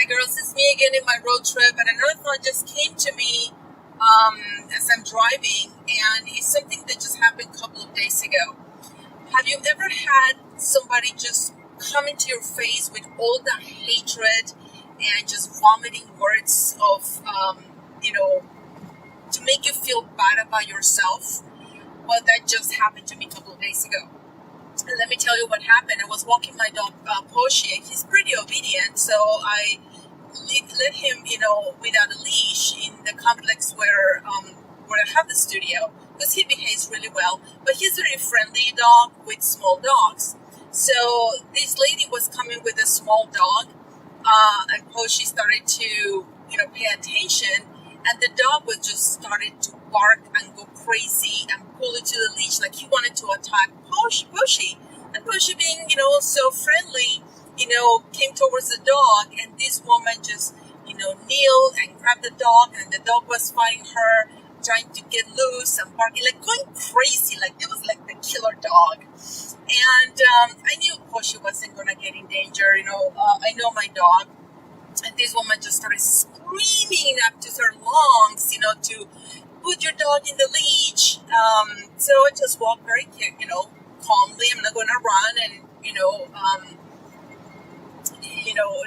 Hi girls, it's me again in my road trip, and another thought just came to me as I'm driving, and it's something that just happened a couple of days ago. Have you ever had somebody just come into your face with all that hatred and just vomiting words of, to make you feel bad about yourself? Well, that just happened to me a couple of days ago. And let me tell you what happened. I was walking my dog, Porsche. He's pretty obedient, so I let him, without a leash in the complex where I have the studio, because he behaves really well. But he's a very friendly dog with small dogs. So this lady was coming with a small dog, and Porsche started to, pay attention, and the dog was just started to bark and go crazy and pull into the leash like he wanted to attack Porsche. And Porsche being, so friendly, came towards the dog, and this woman just, kneeled and grabbed the dog, and the dog was fighting her, trying to get loose and barking, like going crazy, like it was like the killer dog. And I knew Porsche wasn't going to get in danger, I know my dog. And this woman just started screaming up to her lungs, to put your dog in the leash. So I just walked very, calmly. I'm not going to run, and,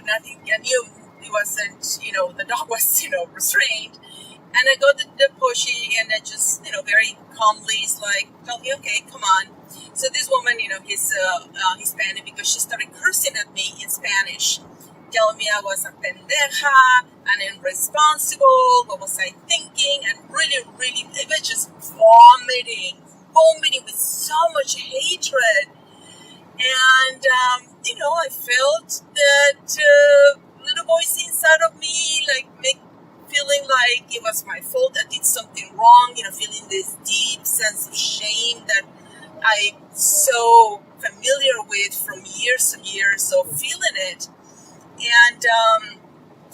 nothing. I knew it wasn't, the dog was, restrained. And I go to the Porsche, and I just, very calmly, is like, tell me, okay, come on. So this woman, he's Hispanic, because she started cursing at me in Spanish, telling me I was a pendeja and irresponsible. What was I thinking? And really, really, it was just vomiting with so much hatred. And, I felt that little voice inside of me, like, feeling like it was my fault, I did something wrong, feeling this deep sense of shame that I'm so familiar with from years and years of feeling it. And,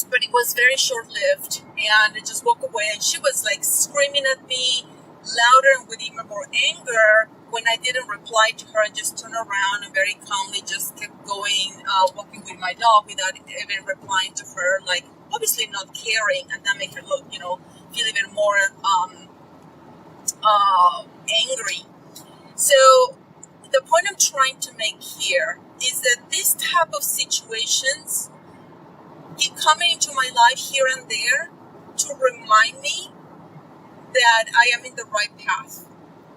but it was very short-lived, and I just walked away, and she was like screaming at me louder and with even more anger when I didn't reply to her. I just turned around and very calmly just kept going, walking with my dog without even replying to her, like obviously not caring, and that made her look, feel even more angry. So the point I'm trying to make here is that this type of situations keep coming into my life here and there to remind me that I am in the right path.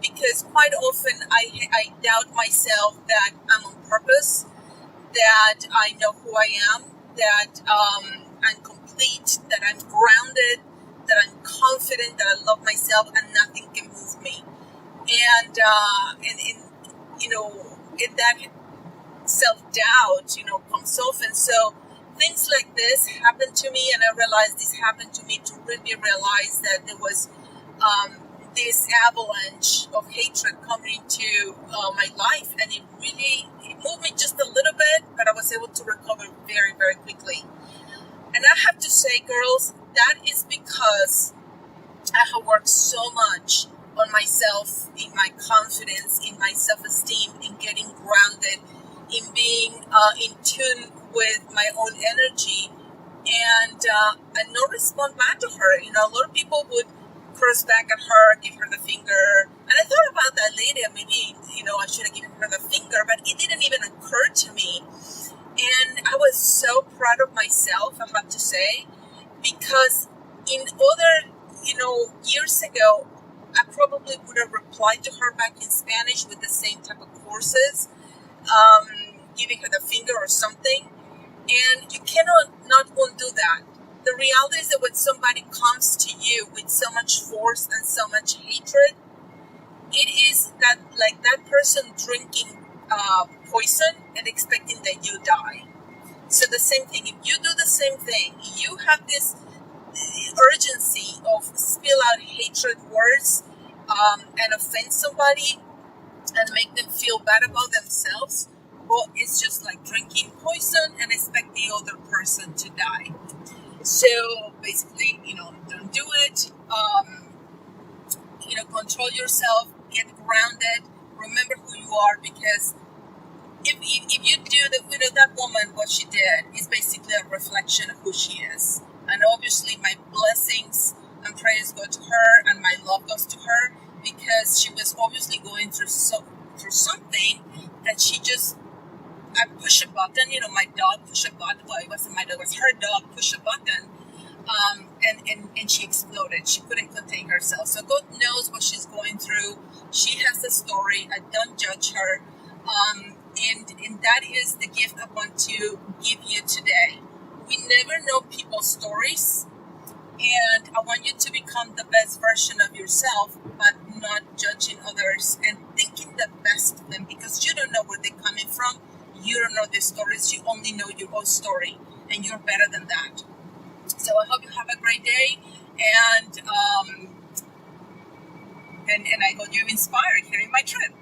Because quite often I doubt myself that I'm on purpose, that I know who I am, that I'm complete, that I'm grounded, that I'm confident, that I love myself, and nothing can move me. And in that self-doubt, comes often. So things like this happen to me, and I realized this happened to me to really realize that there was this avalanche of hatred coming into my life, and it moved me just a little bit, but I was able to recover very, very quickly. And I have to say, girls, that is because I have worked so much on myself, in my confidence, in my self-esteem, in getting grounded, in being in tune with my own energy, and not respond back to her. A lot of people would curse back at her, give her the finger. And I thought about that later. Maybe, I should have given her the finger, but it didn't even occur to me. And I was so proud of myself, I have to say, because in other, years ago, I probably would have replied to her back in Spanish with the same type of courses, giving her the finger or something. And you cannot not undo that. The reality is that when somebody comes to you with so much force and so much hatred, it is that like that person drinking poison and expecting that you die. So the same thing, if you do the same thing, you have this urgency of spill out hatred words and offend somebody and make them feel bad about themselves, well, it's just like drinking poison and expect the other person to die. So basically, don't do it. Control yourself, get grounded, remember who you are, because if you do the, that woman, what she did is basically a reflection of who she is. And obviously my blessings and prayers go to her, and my love goes to her, because she was obviously going through something that she just, I push a button, my dog push a button. Well, it wasn't my dog, it was her dog push a button. And she exploded. She couldn't contain herself. So God knows what she's going through. She has a story. I don't judge her. And that is the gift I want to give you today. We never know people's stories, and I want you to become the best version of yourself, but not judging others and thinking the best of them, because you don't know where they're coming from. You don't know their stories. You only know your own story, and you're better than that. So I hope you have a great day, and I got you inspired here in my trip.